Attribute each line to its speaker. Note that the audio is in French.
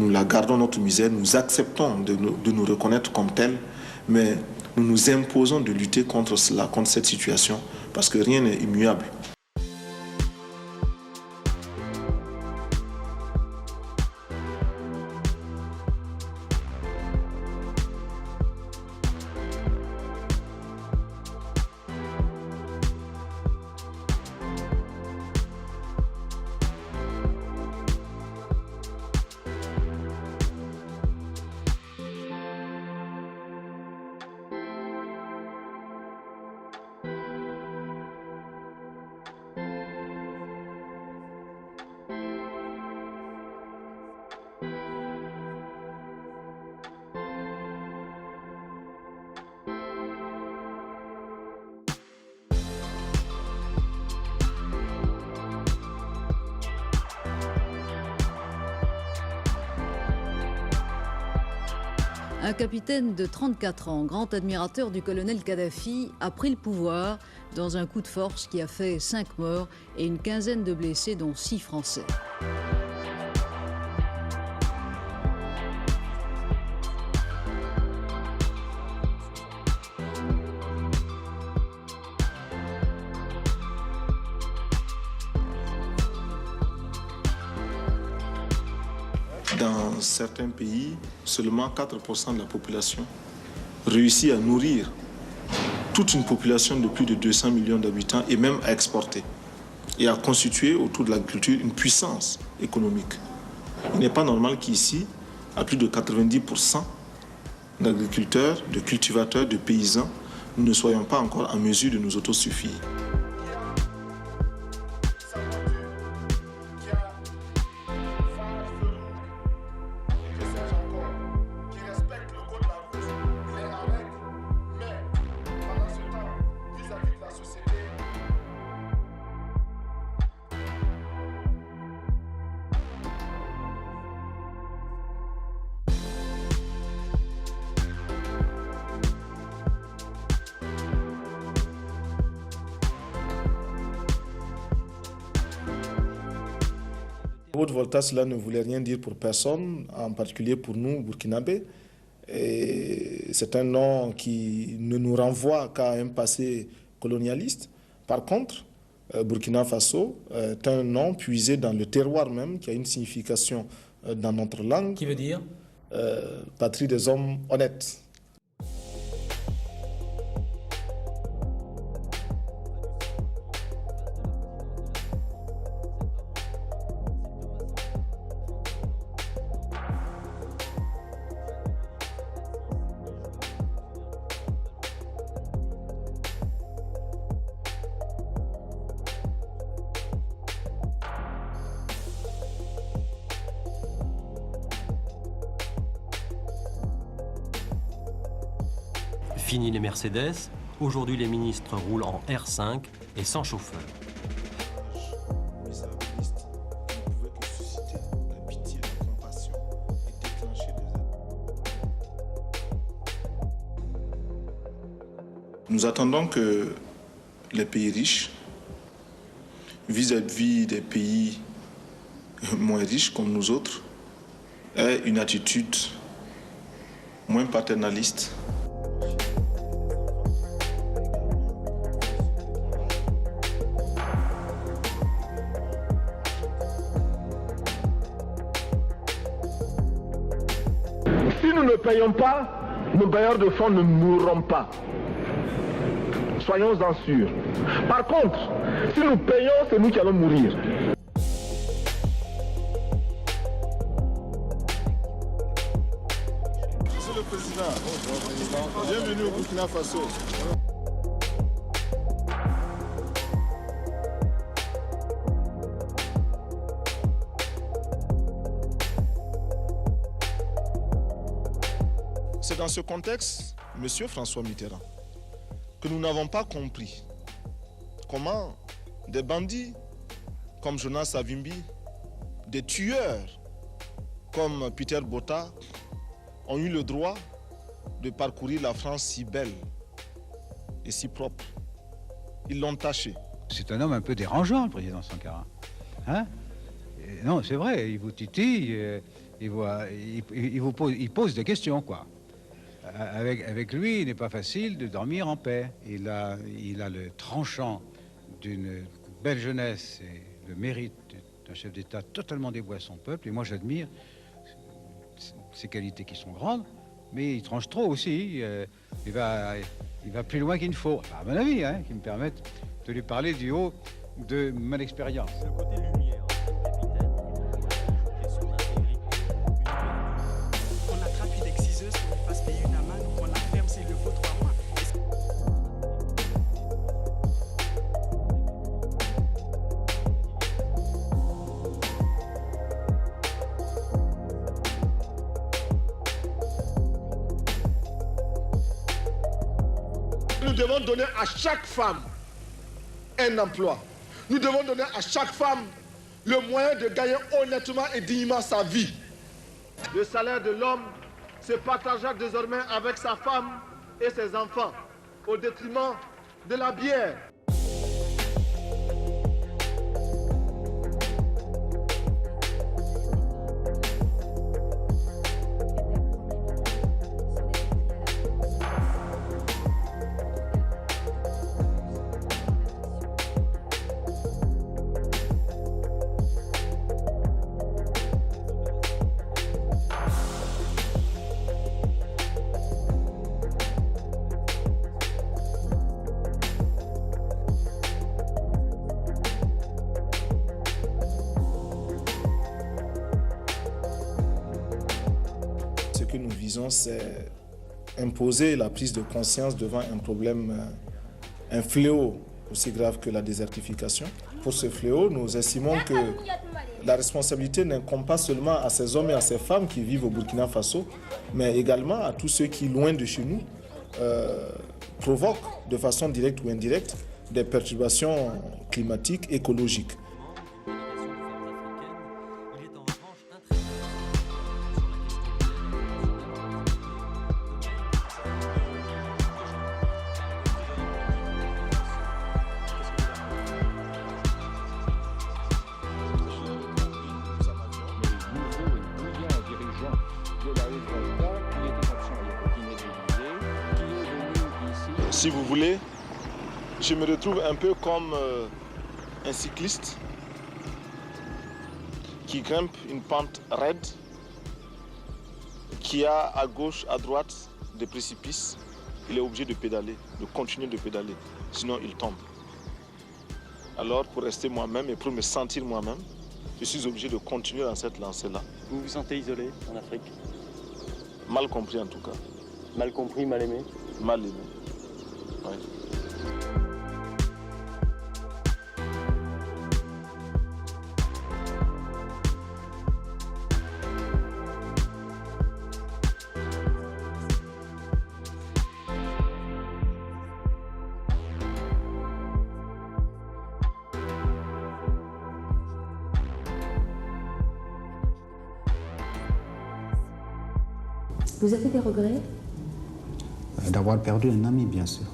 Speaker 1: Nous la gardons notre misère, nous acceptons de nous reconnaître comme tels, mais nous nous imposons de lutter contre cela, contre cette situation, parce que rien n'est immuable.
Speaker 2: Un capitaine de 34 ans, grand admirateur du colonel Kadhafi, a pris le pouvoir dans un coup de force qui a fait 5 morts et une quinzaine de blessés, dont 6 Français.
Speaker 1: Dans certains pays, seulement 4% de la population réussit à nourrir toute une population de plus de 200 millions d'habitants et même à exporter et à constituer autour de l'agriculture une puissance économique. Il n'est pas normal qu'ici, à plus de 90% d'agriculteurs, de cultivateurs, de paysans, nous ne soyons pas encore en mesure de nous autosuffire. Haute-Volta, cela ne voulait rien dire pour personne, en particulier pour nous, Burkinabés. C'est un nom qui ne nous renvoie qu'à un passé colonialiste. Par contre, Burkina Faso est un nom puisé dans le terroir même, qui a une signification dans notre langue.
Speaker 3: Qui veut dire
Speaker 1: patrie des hommes honnêtes.
Speaker 3: Fini les Mercedes, aujourd'hui les ministres roulent en R5 et sans chauffeur. Nous attendons que les pays riches, vis-à-vis des pays moins riches comme nous autres, aient une attitude moins paternaliste.
Speaker 4: Si nous ne payons pas, nos bailleurs de fonds ne mourront pas. Soyons-en sûrs. Par contre, si nous payons, c'est nous qui allons mourir.
Speaker 1: Monsieur le Président, bienvenue au Burkina Faso. C'est dans ce contexte, Monsieur François Mitterrand, que nous n'avons pas compris comment des bandits comme Jonas Savimbi, des tueurs comme Peter Botta ont eu le droit de parcourir la France si belle et si propre. Ils l'ont taché.
Speaker 5: C'est un homme un peu dérangeant, le président Sankara. Hein? Non, c'est vrai, il vous titille, il pose des questions, quoi. Avec lui, il n'est pas facile de dormir en paix. Il a le tranchant d'une belle jeunesse et le mérite d'un chef d'État totalement dévoué à son peuple. Et moi, j'admire ses qualités qui sont grandes, mais il tranche trop aussi. Il va plus loin qu'il ne faut, à mon avis, hein, qui me permettent de lui parler du haut de mon expérience.
Speaker 6: Le côté lumière, capitaine, son intégrité. On attrape une exciseuse, on lui fasse payer une amende, on la ferme s'il le faut 3 mois.
Speaker 4: Nous devons donner à chaque femme un emploi. Nous devons donner à chaque femme le moyen de gagner honnêtement et dignement sa vie. Le salaire de l'homme se partagera désormais avec sa femme et ses enfants, au détriment de la bière.
Speaker 1: Ce que nous visons, c'est imposer la prise de conscience devant un problème, un fléau aussi grave que la désertification. Pour ce fléau, nous estimons que la responsabilité n'incombe pas seulement à ces hommes et à ces femmes qui vivent au Burkina Faso, mais également à tous ceux qui, loin de chez nous, provoquent de façon directe ou indirecte des perturbations climatiques, écologiques.
Speaker 3: Si vous voulez, je me retrouve un peu comme un cycliste qui grimpe une pente raide, qui a à gauche, à droite des précipices. Il est obligé de pédaler, de continuer de pédaler, sinon il tombe. Alors pour rester moi-même et pour me sentir moi-même, je suis obligé de continuer dans cette lancée-là.
Speaker 6: Vous vous sentez isolé en Afrique?
Speaker 3: Mal compris en tout cas.
Speaker 6: Mal compris, mal aimé?
Speaker 3: Mal aimé. Ouais.
Speaker 7: Vous avez des regrets?
Speaker 5: D'avoir perdu un ami, bien sûr.